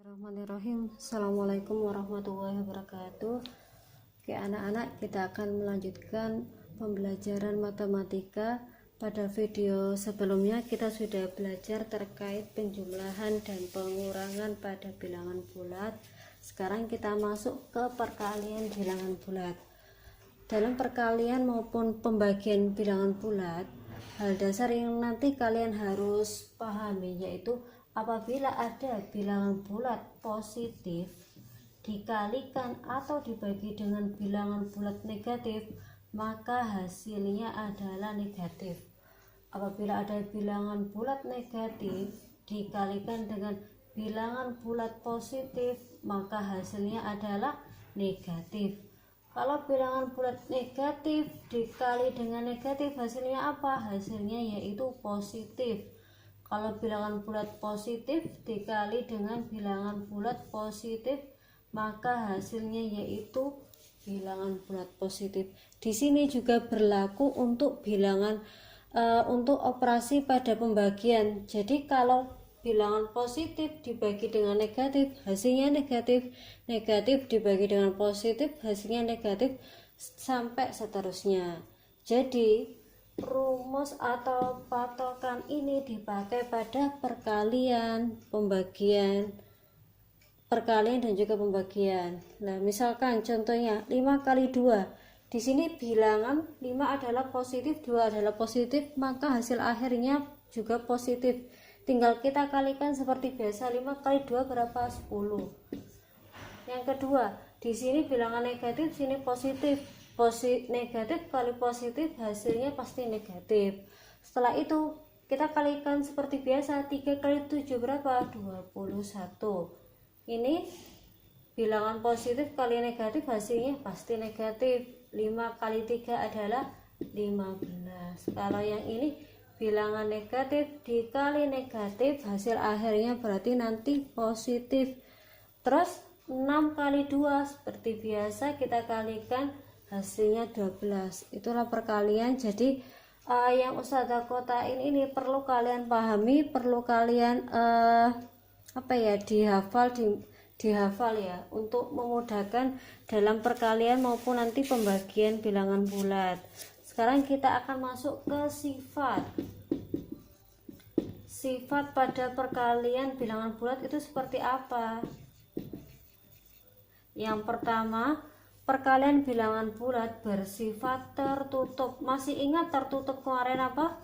Bismillahirrahmanirrahim. Assalamualaikum warahmatullahi wabarakatuh. Oke anak-anak, kita akan melanjutkan pembelajaran matematika. Pada video sebelumnya kita sudah belajar terkait penjumlahan dan pengurangan pada bilangan bulat. Sekarang kita masuk ke perkalian bilangan bulat. Dalam perkalian maupun pembagian bilangan bulat, hal dasar yang nanti kalian harus pahami yaitu apabila ada bilangan bulat positif dikalikan atau dibagi dengan bilangan bulat negatif, maka hasilnya adalah negatif. Apabila ada bilangan bulat negatif dikalikan dengan bilangan bulat positif, maka hasilnya adalah negatif. Kalau bilangan bulat negatif dikali dengan negatif, hasilnya apa? Hasilnya yaitu positif. Kalau bilangan bulat positif dikali dengan bilangan bulat positif, maka hasilnya yaitu bilangan bulat positif. Di sini juga berlaku untuk bilangan untuk operasi pada pembagian. Jadi kalau bilangan positif dibagi dengan negatif, hasilnya negatif. Negatif dibagi dengan positif, hasilnya negatif, sampai seterusnya. Jadi rumus atau patokan ini dipakai pada perkalian, pembagian, perkalian dan juga pembagian. Nah, misalkan contohnya 5 kali 2. Di sini bilangan 5 adalah positif, 2 adalah positif, maka hasil akhirnya juga positif. Tinggal kita kalikan seperti biasa, 5 kali 2 berapa? 10. Yang kedua, di sini bilangan negatif, sini positif. Negatif kali positif hasilnya pasti negatif. Setelah itu kita kalikan seperti biasa, 3 kali 7 berapa? 21. Ini bilangan positif kali negatif hasilnya pasti negatif. 5 kali 3 adalah 15. Kalau yang ini bilangan negatif dikali negatif, hasil akhirnya berarti nanti positif. Terus 6 kali 2 seperti biasa kita kalikan, hasilnya 12. Itulah perkalian. Jadi yang Ustazah kotain ini perlu kalian pahami, perlu kalian dihafal ya, untuk memudahkan dalam perkalian maupun nanti pembagian bilangan bulat. Sekarang kita akan masuk ke sifat pada perkalian bilangan bulat itu seperti apa. Yang pertama, perkalian bilangan bulat bersifat tertutup. Masih ingat tertutup kemarin apa?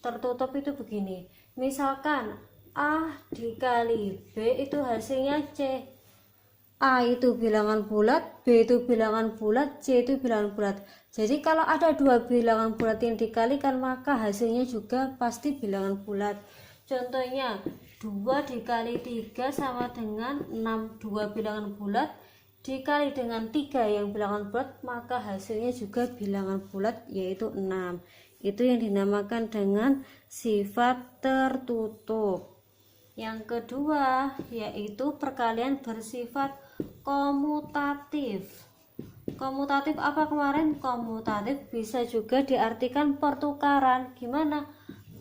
Tertutup itu begini. Misalkan A dikali B itu hasilnya C. A itu bilangan bulat, B itu bilangan bulat, C itu bilangan bulat. Jadi kalau ada dua bilangan bulat yang dikalikan, maka hasilnya juga pasti bilangan bulat. Contohnya 2 dikali 3 sama dengan 6. 2 bilangan bulat dikali dengan 3 yang bilangan bulat, maka hasilnya juga bilangan bulat yaitu 6. Itu yang dinamakan dengan sifat tertutup. Yang kedua yaitu perkalian bersifat komutatif. Komutatif apa kemarin? Komutatif bisa juga diartikan pertukaran. Gimana?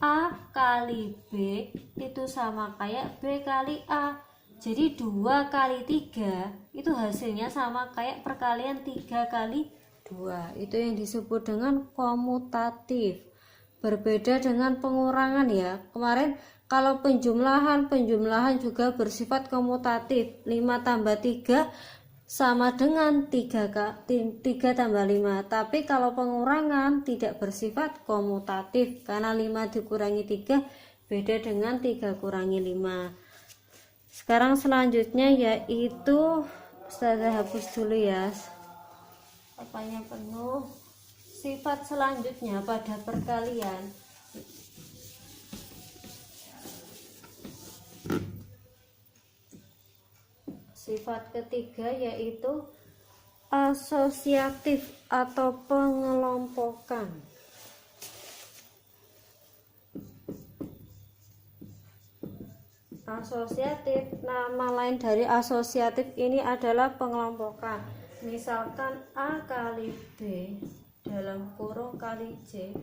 A kali B itu sama kayak B kali A. Jadi 2 kali 3 itu hasilnya sama kayak perkalian 3 kali 2. Itu yang disebut dengan komutatif. Berbeda dengan pengurangan ya. Kemarin kalau penjumlahan juga bersifat komutatif. 5 tambah 3 sama dengan 3 tambah 5. Tapi kalau pengurangan tidak bersifat komutatif, karena 5 dikurangi 3 beda dengan 3 kurangi 5. Sekarang selanjutnya yaitu Ustazah hapus dulu ya, apanya penuh. Sifat selanjutnya pada perkalian sifat ketiga yaitu asosiatif atau pengelompokan. Asosiatif, nama lain dari asosiatif ini adalah pengelompokan. Misalkan A kali B dalam kurung kali C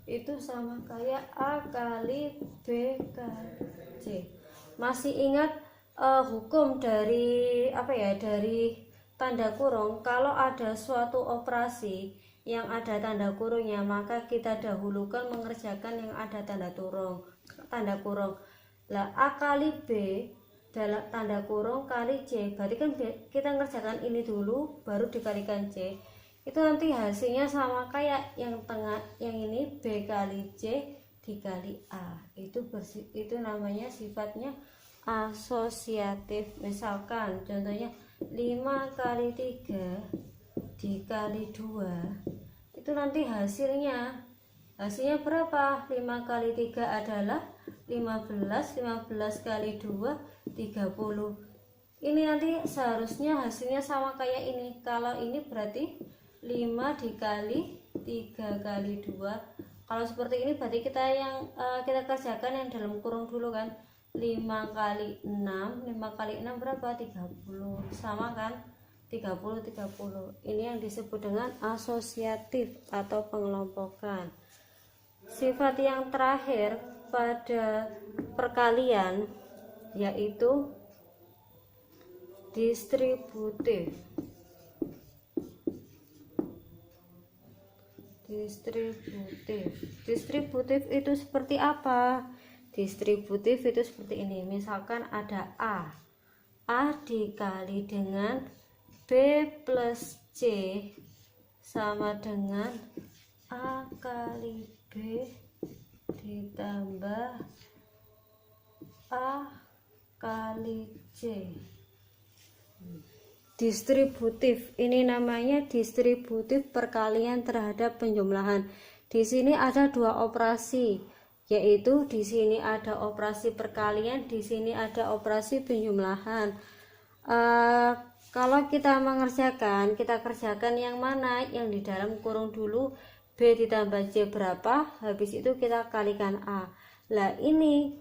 itu sama kayak A kali B kali C. Masih ingat hukum dari apa ya, dari tanda kurung. Kalau ada suatu operasi yang ada tanda kurungnya, maka kita dahulukan mengerjakan yang ada tanda kurung. Lah A kali B dalam tanda kurung kali C, berarti kan kita ngerjakan ini dulu baru dikalikan C. Itu nanti hasilnya sama kayak yang tengah, yang ini B kali C dikali A. Itu namanya sifatnya asosiatif. Misalkan contohnya 5 kali 3 dikali 2, itu nanti hasilnya berapa? 5 kali 3 adalah 15, 15 kali 2 30. Ini nanti seharusnya hasilnya sama kayak ini. Kalau ini berarti 5 dikali 3 kali 2. Kalau seperti ini berarti kita kita kerjakan yang dalam kurung dulu kan. 5 kali 6, 5 kali 6 berapa? 30. Sama kan? 30. Ini yang disebut dengan asosiatif atau pengelompokan. Sifat yang terakhir pada perkalian yaitu distributif. Distributif itu seperti apa? Distributif itu seperti ini. Misalkan ada A dikali dengan B plus C sama dengan A kali B ditambah A kali C. Distributif, ini namanya distributif perkalian terhadap penjumlahan. Di sini ada dua operasi, yaitu di sini ada operasi perkalian, di sini ada operasi penjumlahan. Kalau kita mengerjakan, kita kerjakan yang mana? Yang di dalam kurung dulu, B ditambah C berapa, habis itu kita kalikan A. Lah ini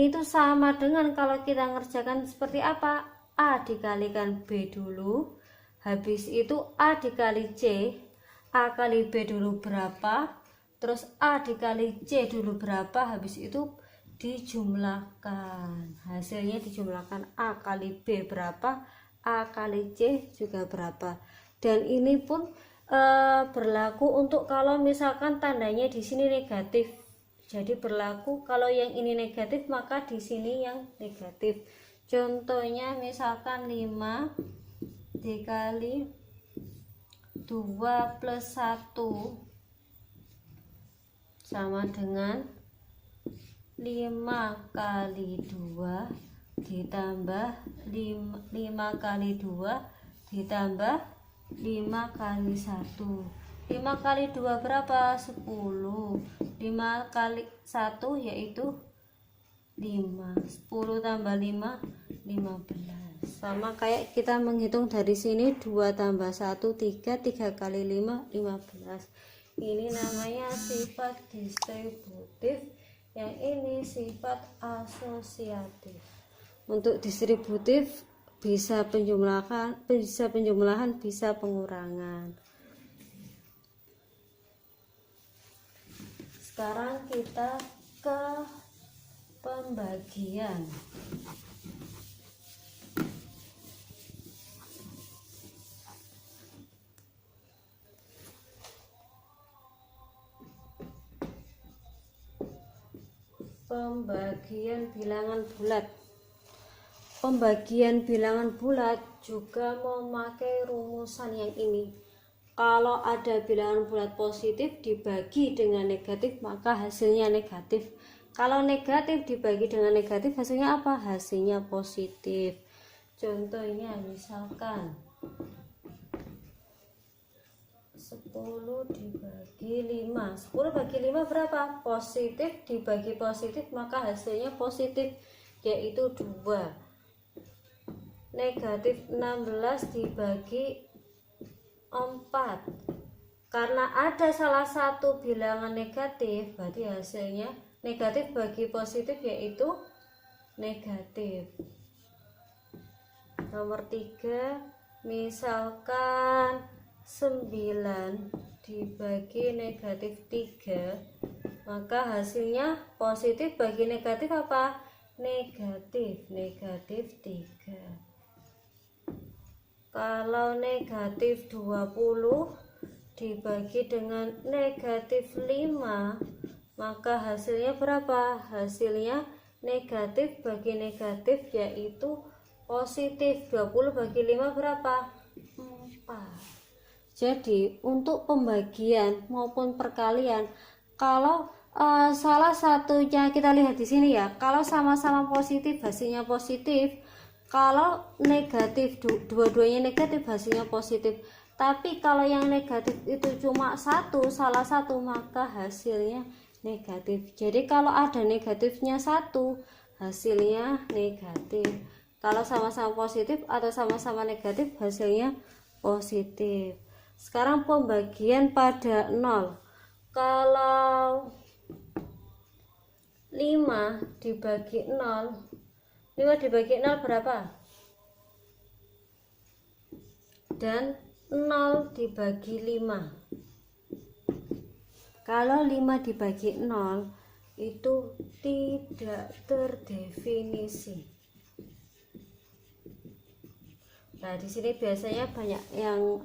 tuh sama dengan kalau kita ngerjakan seperti apa? A dikalikan B dulu, habis itu A dikali C, A kali B dulu berapa, terus A dikali C dulu berapa, habis itu dijumlahkan, hasilnya dijumlahkan. A kali B berapa, A kali C juga berapa. Dan ini pun berlaku untuk kalau misalkan tandanya di sini negatif. Jadi berlaku kalau yang ini negatif maka di sini yang negatif. Contohnya misalkan 5 dikali 2 plus 1 sama dengan 5 kali 2 ditambah 5 kali 2 ditambah 5 kali 1. 5 kali 2 berapa? 10. 5 kali 1 yaitu 5. 10 tambah 5 15. Sama kayak kita menghitung dari sini 2 tambah 1 3, 3 kali 5 15. Ini namanya sifat distributif, yang ini sifat asosiatif. Untuk distributif bisa penjumlahan, bisa pengurangan. Sekarang kita ke pembagian. Pembagian bilangan bulat. Pembagian bilangan bulat juga memakai rumusan yang ini. Kalau ada bilangan bulat positif dibagi dengan negatif maka hasilnya negatif. Kalau negatif dibagi dengan negatif hasilnya apa? Hasilnya positif. Contohnya misalkan 10 dibagi 5. 10 bagi 5 berapa? Positif dibagi positif maka hasilnya positif, yaitu 2. Negatif 16 dibagi 4. Karena ada salah satu bilangan negatif, berarti hasilnya negatif bagi positif yaitu negatif. Nomor 3, misalkan 9 dibagi negatif 3, maka hasilnya positif bagi negatif apa? negatif 3. Kalau negatif 20 dibagi dengan negatif 5, maka hasilnya berapa? Hasilnya negatif bagi negatif, yaitu positif. 20 bagi 5 berapa? 4. Jadi untuk pembagian maupun perkalian, kalau salah satunya kita lihat di sini ya, kalau sama-sama positif hasilnya positif, kalau negatif dua-duanya negatif hasilnya positif. Tapi kalau yang negatif itu cuma salah satu, maka hasilnya negatif. Jadi kalau ada negatifnya satu, hasilnya negatif. Kalau sama-sama positif atau sama-sama negatif, hasilnya positif. Sekarang pembagian pada 0. Kalau 5 dibagi 0, 5 dibagi 0 berapa? Dan 0 dibagi 5. Kalau 5 dibagi 0 itu tidak terdefinisi. Nah, di sini biasanya banyak yang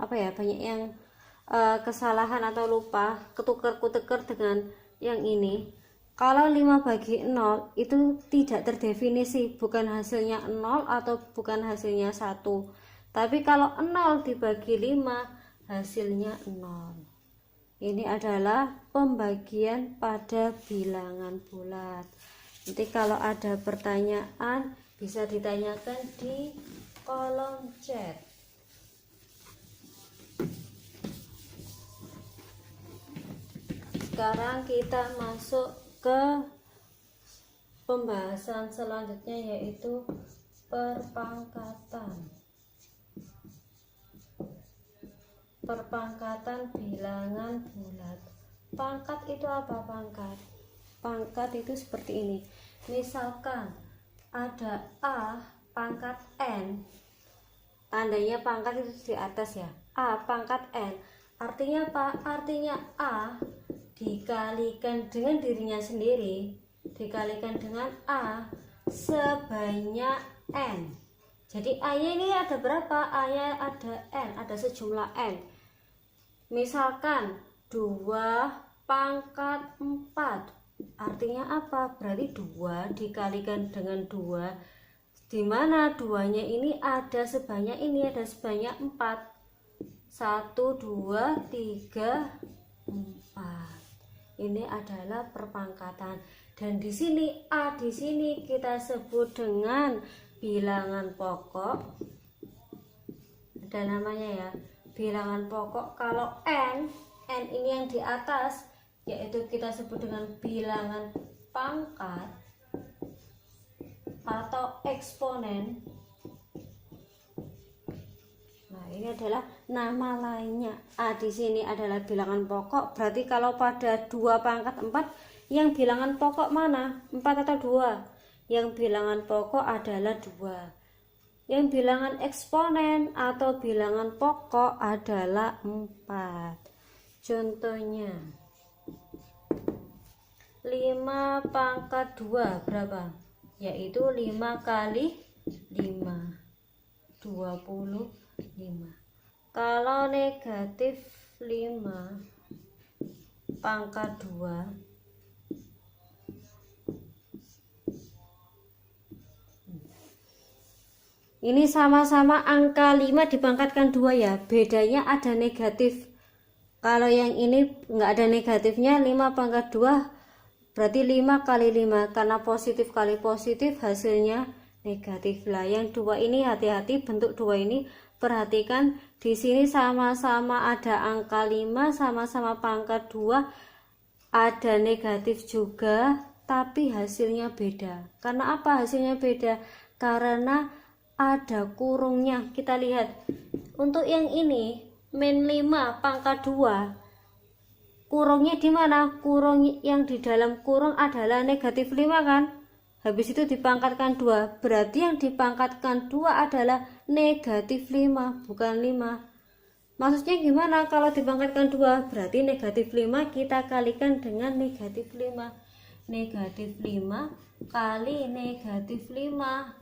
kesalahan atau lupa, ketuker-kutuker dengan yang ini. Kalau 5 bagi 0 itu tidak terdefinisi, bukan hasilnya 0 atau bukan hasilnya 1. Tapi kalau 0 dibagi 5 hasilnya 0. Ini adalah pembagian pada bilangan bulat. Nanti kalau ada pertanyaan bisa ditanyakan di kolom chat. Sekarang kita masuk ke pembahasan selanjutnya, yaitu perpangkatan bilangan bulat. Pangkat itu apa? Pangkat itu seperti ini. Misalkan ada A pangkat N, tandanya pangkat itu di atas ya, A pangkat N. Artinya apa? Artinya A dikalikan dengan dirinya sendiri, dikalikan dengan A sebanyak N. Jadi A-nya ini ada berapa? A-nya ada N, ada sejumlah N. Misalkan 2 pangkat 4, artinya apa? Berarti 2 dikalikan dengan 2, di mana 2-nya ini ada sebanyak 4. 1, 2, 3, 4. Ini adalah perpangkatan. Dan di sini A di sini kita sebut dengan bilangan pokok. Ada namanya ya, bilangan pokok. Kalau N ini yang di atas, yaitu kita sebut dengan bilangan pangkat atau eksponen. Nah, ini adalah nama lainnya. A di sini adalah bilangan pokok. Berarti kalau pada 2 pangkat 4, yang bilangan pokok mana? 4 atau 2? Yang bilangan pokok adalah 2. Yang bilangan eksponen atau bilangan pokok adalah 4. Contohnya 5 pangkat 2 berapa? Yaitu 5 kali 5, 25. Kalau negatif 5 pangkat 2, ini sama-sama angka 5 dipangkatkan 2 ya, bedanya ada negatif. Kalau yang ini enggak ada negatifnya, 5 pangkat 2 berarti 5 kali 5, karena positif kali positif hasilnya negatif. Lah yang 2 ini hati-hati, bentuk 2 ini perhatikan, di sini sama-sama ada angka 5, sama-sama pangkat 2, ada negatif juga, tapi hasilnya beda. Karena apa hasilnya beda? Karena ada kurungnya. Kita lihat untuk yang ini min 5 pangkat 2, kurungnya di mana? Kurung yang di dalam kurung adalah negatif 5 kan, habis itu dipangkatkan 2, berarti yang dipangkatkan 2 adalah negatif 5, bukan 5. Maksudnya gimana? Kalau dipangkatkan 2 berarti negatif 5 kita kalikan dengan negatif 5. negatif 5 kali negatif 5.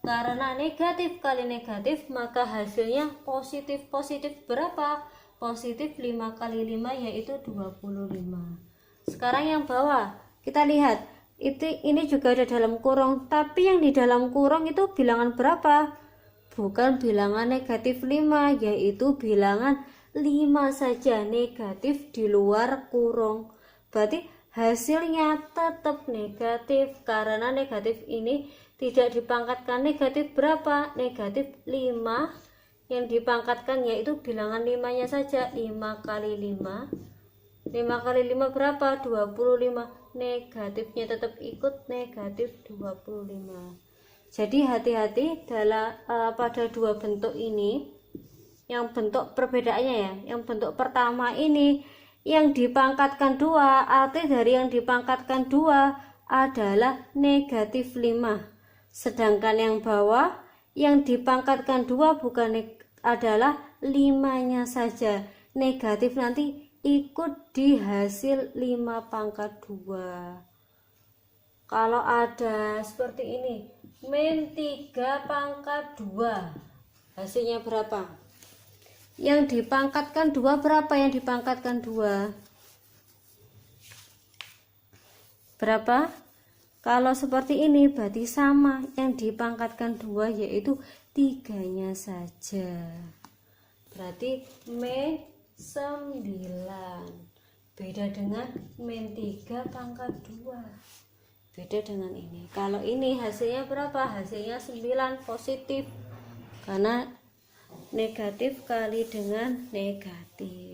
Karena negatif kali negatif maka hasilnya positif. Positif berapa? Positif 5 kali 5 yaitu 25. Sekarang yang bawah kita lihat, ini juga ada dalam kurung, tapi yang di dalam kurung itu bilangan berapa? Bukan bilangan negatif 5, yaitu bilangan 5 saja, negatif di luar kurung. Berarti hasilnya tetap negatif, karena negatif ini tidak dipangkatkan. Negatif berapa? Negatif 5. Yang dipangkatkan yaitu bilangan 5-nya saja, 5 kali 5. 5 kali 5 berapa? 25. Negatifnya tetap ikut negatif 25. Jadi hati-hati dalam pada dua bentuk ini. Yang bentuk perbedaannya ya, yang bentuk pertama ini yang dipangkatkan 2, arti dari yang dipangkatkan 2 adalah negatif 5. Sedangkan yang bawah yang dipangkatkan 2 adalah 5-nya saja. Negatif nanti ikut di hasil 5 pangkat 2. Kalau ada seperti ini, min 3 pangkat 2, hasilnya berapa? Yang dipangkatkan 2 berapa? Yang dipangkatkan 2 berapa? Kalau seperti ini berarti sama, yang dipangkatkan 2 yaitu 3-nya saja. Berarti min 9. Beda dengan min 3 pangkat 2. Beda dengan ini. Kalau ini hasilnya berapa? Hasilnya 9 positif. Karena negatif kali dengan negatif.